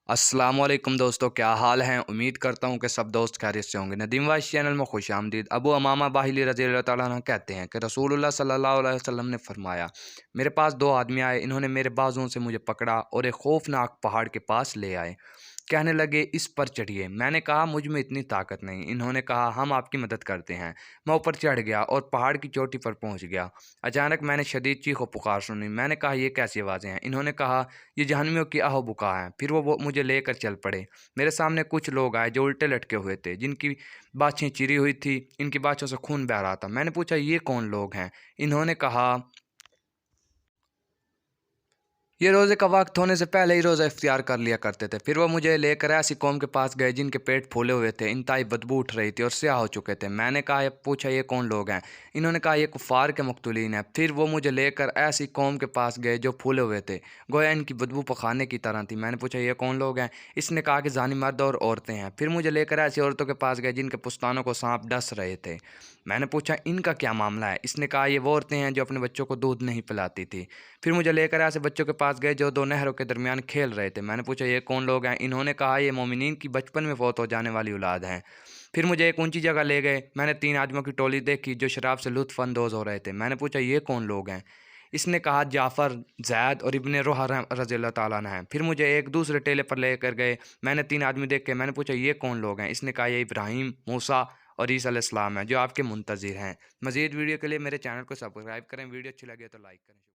अस्सलाम वालेकुम दोस्तों, क्या हाल हैं। उम्मीद करता हूँ कि सब दोस्त खैरियत से होंगे। नदीम वाइस चैनल में खुश आमदीद। अबू अमामा बाहिली रज़ी अल्लाह ताला अन्हु कहते हैं कि रसूलुल्लाह सल्लल्लाहु अलैहि वसल्लम ने फरमाया, मेरे पास दो आदमी आए, इन्होंने मेरे बाजुओं से मुझे पकड़ा और एक खौफनाक पहाड़ के पास ले आए। कहने लगे, इस पर चढ़िए। मैंने कहा, मुझ में इतनी ताकत नहीं। इन्होंने कहा, हम आपकी मदद करते हैं। मैं ऊपर चढ़ गया और पहाड़ की चोटी पर पहुंच गया। अचानक मैंने शदीद चीख व पुकार सुनी। मैंने कहा, ये कैसी आवाज़ें हैं। इन्होंने कहा, ये जहन्नमियों की आहो बुका है। फिर वो मुझे लेकर चल पड़े। मेरे सामने कुछ लोग आए जो उल्टे लटके हुए थे, जिनकी बाछें चिरी हुई थी, इनकी बाछों से खून बह रहा था। मैंने पूछा, ये कौन लोग हैं। इन्होंने कहा, ये रोज़े का वक्त होने से पहले ही रोज़ा इख्तियार कर लिया करते थे। फिर वो मुझे लेकर ऐसी कौम के पास गए जिनके पेट फूले हुए थे, इंतहाई बदबू उठ रही थी और स्याह हो चुके थे। मैंने कहा, पूछा, ये कौन लोग हैं। इन्होंने कहा, ये कुफ़ार के मक़तूलीन हैं। फिर वो मुझे लेकर ऐसी कौम के पास गए जो फूले हुए थे, गोया इनकी बदबू पखाने की तरह थी। मैंने पूछा, ये कौन लोग हैं। इसने कहा कि ज़ानी मर्द और औरतें हैं। फिर मुझे लेकर ऐसी औरतों के पास गए जिनके पुस्तानों को सांप डस रहे थे। मैंने पूछा, इनका क्या मामला है। इसने कहा, ये वो औरतें हैं जो अपने बच्चों को दूध नहीं पिलाती थी। फिर मुझे लेकर ऐसे बच्चों के पास गए जो दो नहरों के दरमियान खेल रहे थे। मैंने पूछा, ये कौन लोग हैं। इन्होंने कहा, ये मोमिनीन की बचपन में फौत हो जाने वाली औलाद हैं। फिर मुझे एक ऊंची जगह ले गए। मैंने तीन आदमियों की टोली देखी जो शराब से लुत्फ़ अंदोज़ हो रहे थे। मैंने पूछा, ये कौन लोग हैं। इसने कहा, जाफ़र, ज़ैद और इब्ने रोहा रज़ी अल्लाह ताला अन्हु हैं। फिर मुझे एक दूसरे टेले पर लेकर गए। मैंने तीन आदमी देखे। मैंने पूछा, ये कौन लोग हैं। इसने कहा, ये इब्राहीम, मूसा और ईसा अलैहिस्सलाम हैं जो आपके मुंतज़िर हैं। मज़ीद वीडियो के लिए मेरे चैनल को सब्सक्राइब करें। वीडियो अच्छी लगे तो लाइक करें।